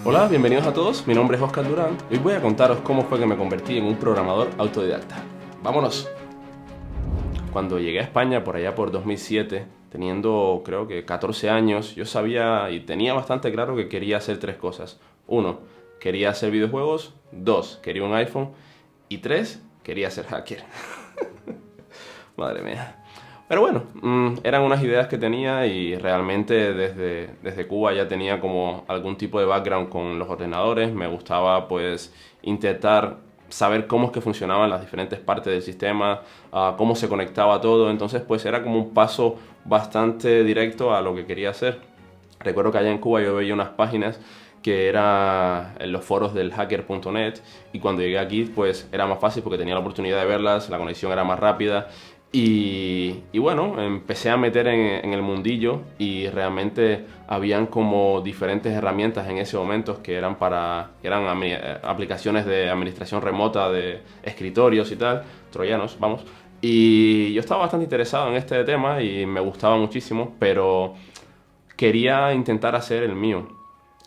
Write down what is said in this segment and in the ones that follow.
Hola, bienvenidos a todos, mi nombre es Oscar Durán y hoy voy a contaros cómo fue que me convertí en un programador autodidacta. ¡Vámonos! Cuando llegué a España por allá por 2007, teniendo creo que 14 años, yo sabía y tenía bastante claro que quería hacer tres cosas. Uno, quería hacer videojuegos. Dos, quería un iPhone. Y tres, quería ser hacker. Madre mía. Pero bueno, eran unas ideas que tenía y realmente desde Cuba ya tenía como algún tipo de background con los ordenadores. Me gustaba pues intentar saber cómo es que funcionaban las diferentes partes del sistema, cómo se conectaba todo. Entonces pues era como un paso bastante directo a lo que quería hacer. Recuerdo que allá en Cuba yo veía unas páginas que era en los foros del hacker.net y cuando llegué aquí pues era más fácil porque tenía la oportunidad de verlas, la conexión era más rápida y bueno, empecé a meter en el mundillo y realmente habían como diferentes herramientas en ese momento que eran aplicaciones de administración remota de escritorios y tal, troyanos, vamos. Y yo estaba bastante interesado en este tema y me gustaba muchísimo, pero quería intentar hacer el mío.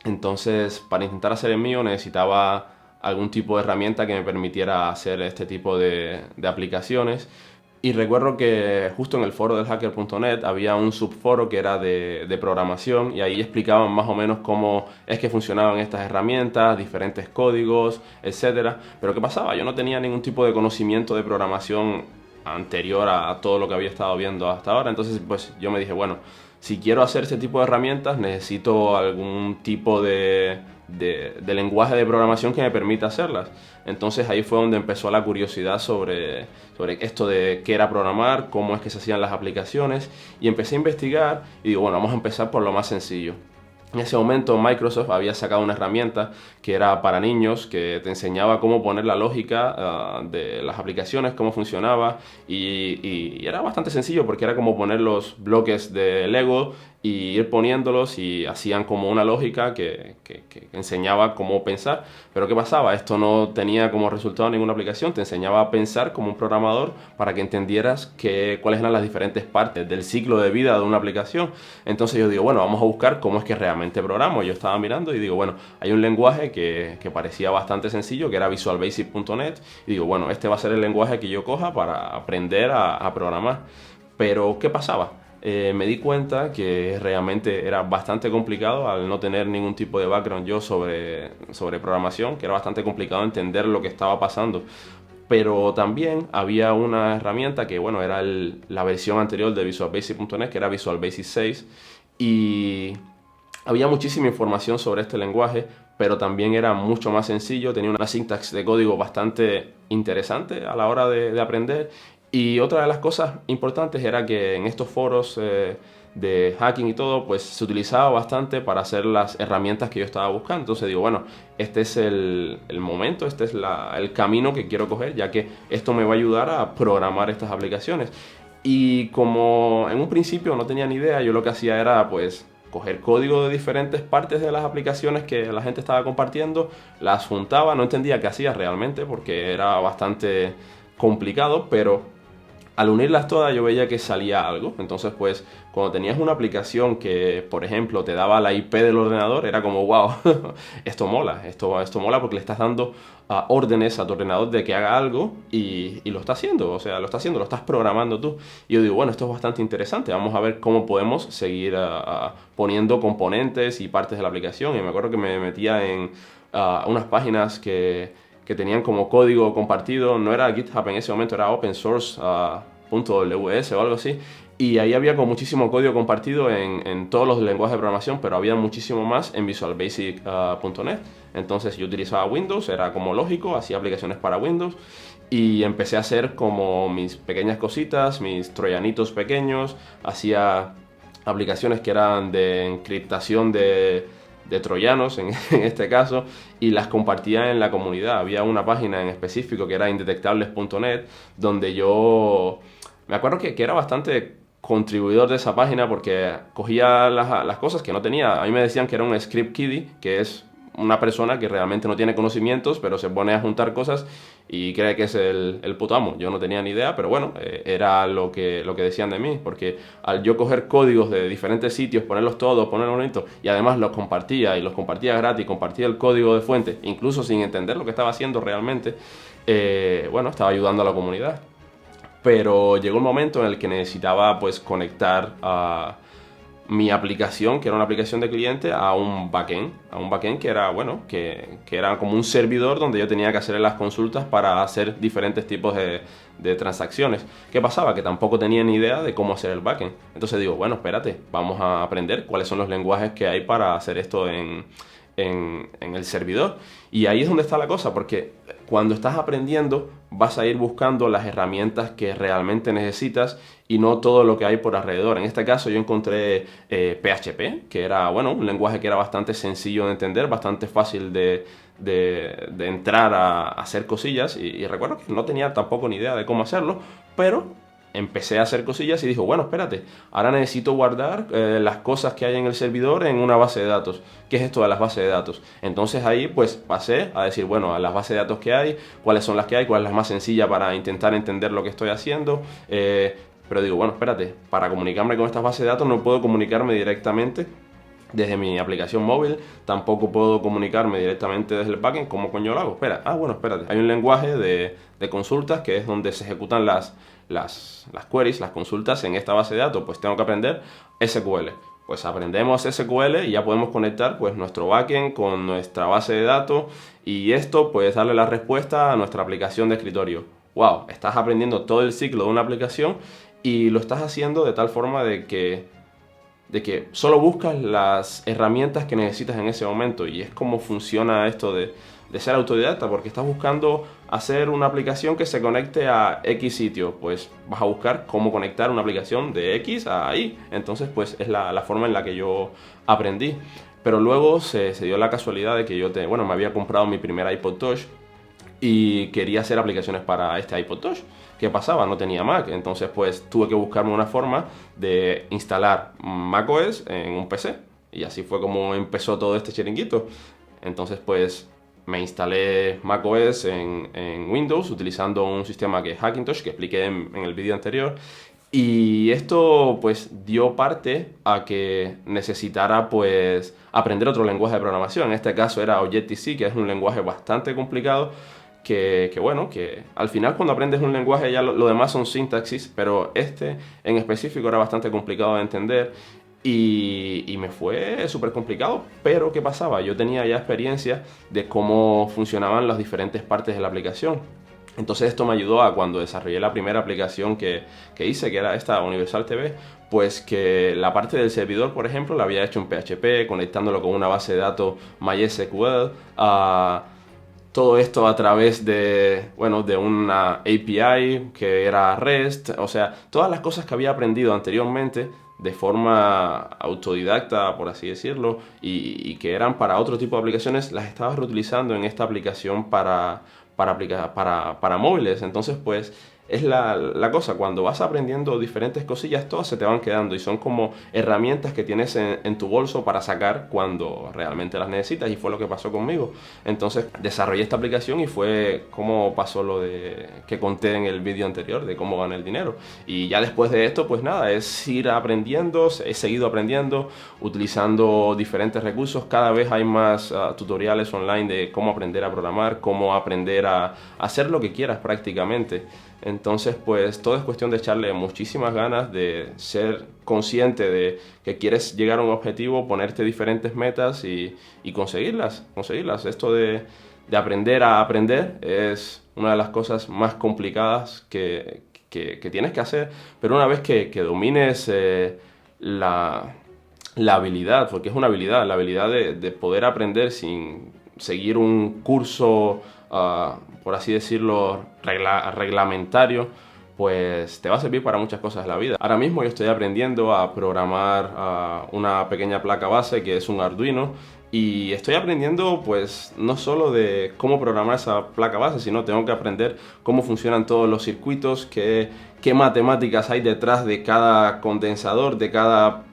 Entonces, para intentar hacer el mío necesitaba algún tipo de herramienta que me permitiera hacer este tipo de aplicaciones. Y recuerdo que justo en el foro del hacker.net había un subforo que era de programación y ahí explicaban más o menos cómo es que funcionaban estas herramientas, diferentes códigos, etcétera. Pero ¿qué pasaba? Yo no tenía ningún tipo de conocimiento de programación anterior a todo lo que había estado viendo hasta ahora. Entonces, pues yo me dije, bueno, si quiero hacer este tipo de herramientas, necesito algún tipo de lenguaje de programación que me permita hacerlas. Entonces ahí fue donde empezó la curiosidad sobre esto de qué era programar, cómo es que se hacían las aplicaciones, y empecé a investigar y digo, bueno, vamos a empezar por lo más sencillo. En ese momento Microsoft había sacado una herramienta que era para niños, que te enseñaba cómo poner la lógica de las aplicaciones, cómo funcionaba y era bastante sencillo porque era como poner los bloques de Lego y ir poniéndolos y hacían como una lógica que enseñaba cómo pensar. Pero ¿qué pasaba? Esto no tenía como resultado ninguna aplicación, te enseñaba a pensar como un programador para que entendieras cuáles eran las diferentes partes del ciclo de vida de una aplicación. Entonces yo digo, bueno, vamos a buscar cómo es que realmente programo. Yo estaba mirando y digo, bueno, hay un lenguaje que parecía bastante sencillo, que era visualbasic.net, y digo, bueno, este va a ser el lenguaje que yo coja para aprender a programar. Pero, ¿qué pasaba? Me di cuenta que realmente era bastante complicado al no tener ningún tipo de background yo sobre programación, que era bastante complicado entender lo que estaba pasando. Pero también había una herramienta que, bueno, era la versión anterior de visualbasic.net, que era Visual Basic 6, y había muchísima información sobre este lenguaje, pero también era mucho más sencillo, tenía una sintaxis de código bastante interesante a la hora de aprender. Y otra de las cosas importantes era que en estos foros de hacking y todo, pues se utilizaba bastante para hacer las herramientas que yo estaba buscando. Entonces digo, bueno, este es el momento, este es el camino que quiero coger, ya que esto me va a ayudar a programar estas aplicaciones. Y como en un principio no tenía ni idea, yo lo que hacía era pues coger código de diferentes partes de las aplicaciones que la gente estaba compartiendo, las juntaba, no entendía qué hacía realmente porque era bastante complicado, pero al unirlas todas yo veía que salía algo. Entonces, pues, cuando tenías una aplicación que, por ejemplo, te daba la IP del ordenador, era como, wow, esto mola, esto mola porque le estás dando órdenes a tu ordenador de que haga algo y lo está haciendo, o sea, lo está haciendo, lo estás programando tú. Y yo digo, bueno, esto es bastante interesante, vamos a ver cómo podemos seguir poniendo componentes y partes de la aplicación. Y me acuerdo que me metía en unas páginas que tenían como código compartido, no era GitHub en ese momento, era open source .ws o algo así, y ahí había como muchísimo código compartido en todos los lenguajes de programación, pero había muchísimo más en visualbasic.net. Entonces yo utilizaba Windows, era como lógico, hacía aplicaciones para Windows y empecé a hacer como mis pequeñas cositas, mis troyanitos pequeños, hacía aplicaciones que eran de encriptación de troyanos en este caso, y las compartía en la comunidad. Había una página en específico que era indetectables.net donde yo me acuerdo que era bastante contribuidor de esa página porque cogía las cosas que no tenía. A mí me decían que era un script kiddie, que es una persona que realmente no tiene conocimientos, pero se pone a juntar cosas y cree que es el puto amo. Yo no tenía ni idea, pero bueno, era lo que decían de mí, porque al yo coger códigos de diferentes sitios, ponerlos todos, ponerlos bonitos, y además los compartía, y los compartía gratis, compartía el código de fuente, incluso sin entender lo que estaba haciendo realmente, bueno, estaba ayudando a la comunidad. Pero llegó un momento en el que necesitaba pues conectar a mi aplicación, que era una aplicación de cliente, a un backend que era, bueno, que era como un servidor donde yo tenía que hacer las consultas para hacer diferentes tipos de transacciones. ¿Qué pasaba? Que tampoco tenía ni idea de cómo hacer el backend. Entonces digo, bueno, espérate, vamos a aprender cuáles son los lenguajes que hay para hacer esto en el servidor. Y ahí es donde está la cosa, porque cuando estás aprendiendo vas a ir buscando las herramientas que realmente necesitas y no todo lo que hay por alrededor. En este caso yo encontré PHP, que era, bueno, un lenguaje que era bastante sencillo de entender, bastante fácil de entrar a hacer cosillas, y recuerdo que no tenía tampoco ni idea de cómo hacerlo, pero empecé a hacer cosillas y dije, bueno, espérate, ahora necesito guardar las cosas que hay en el servidor en una base de datos. ¿Qué es esto de las bases de datos? Entonces ahí pues pasé a decir, bueno, a las bases de datos que hay, cuáles son las que hay, cuál es la más sencilla para intentar entender lo que estoy haciendo. Pero digo, bueno, espérate, para comunicarme con estas bases de datos no puedo comunicarme directamente desde mi aplicación móvil, tampoco puedo comunicarme directamente desde el backend. ¿Cómo coño lo hago? Bueno, espérate, hay un lenguaje de consultas que es donde se ejecutan las queries, las consultas en esta base de datos. Pues tengo que aprender SQL. Pues aprendemos SQL y ya podemos conectar pues nuestro backend con nuestra base de datos, y esto pues darle la respuesta a nuestra aplicación de escritorio. Wow, estás aprendiendo todo el ciclo de una aplicación y lo estás haciendo de tal forma de que solo buscas las herramientas que necesitas en ese momento. Y es como funciona esto de ser autodidacta, porque estás buscando hacer una aplicación que se conecte a X sitio. Pues vas a buscar cómo conectar una aplicación de X a Y. Entonces pues es la forma en la que yo aprendí. Pero luego se dio la casualidad de que me había comprado mi primer iPod Touch y quería hacer aplicaciones para este iPod Touch. ¿Qué pasaba? No tenía Mac, entonces pues tuve que buscarme una forma de instalar macOS en un PC, y así fue como empezó todo este chiringuito. Entonces pues me instalé macOS en Windows utilizando un sistema que es Hackintosh, que expliqué en el vídeo anterior, y esto pues dio parte a que necesitara pues aprender otro lenguaje de programación. En este caso era Objective-C, que es un lenguaje bastante complicado, que al final cuando aprendes un lenguaje ya lo demás son sintaxis, pero este en específico era bastante complicado de entender y me fue súper complicado. Pero ¿qué pasaba? Yo tenía ya experiencia de cómo funcionaban las diferentes partes de la aplicación. Entonces esto me ayudó a cuando desarrollé la primera aplicación que hice, que era esta Universal TV, pues que la parte del servidor, por ejemplo, la había hecho en PHP, conectándolo con una base de datos MySQL, todo esto a través de una API que era REST. O sea, todas las cosas que había aprendido anteriormente de forma autodidacta, por así decirlo, y que eran para otro tipo de aplicaciones, las estaba reutilizando en esta aplicación para móviles. Entonces, pues, es la cosa, cuando vas aprendiendo diferentes cosillas, todas se te van quedando y son como herramientas que tienes en tu bolso para sacar cuando realmente las necesitas, y fue lo que pasó conmigo. Entonces desarrollé esta aplicación y fue como pasó lo que conté en el vídeo anterior de cómo gané el dinero. Y ya después de esto, pues nada, es ir aprendiendo, he seguido aprendiendo, utilizando diferentes recursos. Cada vez hay más tutoriales online de cómo aprender a programar, cómo aprender a hacer lo que quieras prácticamente. Entonces pues todo es cuestión de echarle muchísimas ganas, de ser consciente de que quieres llegar a un objetivo, ponerte diferentes metas y conseguirlas. Esto de aprender a aprender es una de las cosas más complicadas que tienes que hacer, pero una vez que domines la habilidad, porque es una habilidad, la habilidad de poder aprender sin seguir un curso, por así decirlo, reglamentario, pues te va a servir para muchas cosas de la vida. Ahora mismo yo estoy aprendiendo a programar una pequeña placa base que es un Arduino, y estoy aprendiendo pues no solo de cómo programar esa placa base, sino tengo que aprender cómo funcionan todos los circuitos, qué matemáticas hay detrás de cada condensador, de cada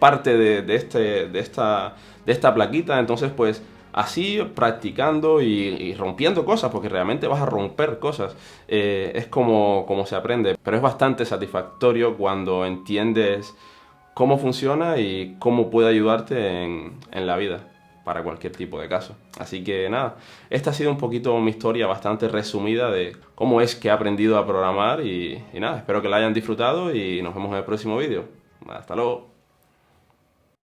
parte de esta plaquita. Entonces pues así practicando y rompiendo cosas, porque realmente vas a romper cosas, es como se aprende. Pero es bastante satisfactorio cuando entiendes cómo funciona y cómo puede ayudarte en la vida para cualquier tipo de caso. Así que nada, esta ha sido un poquito mi historia bastante resumida de cómo es que he aprendido a programar y nada, espero que la hayan disfrutado y nos vemos en el próximo vídeo. Hasta luego.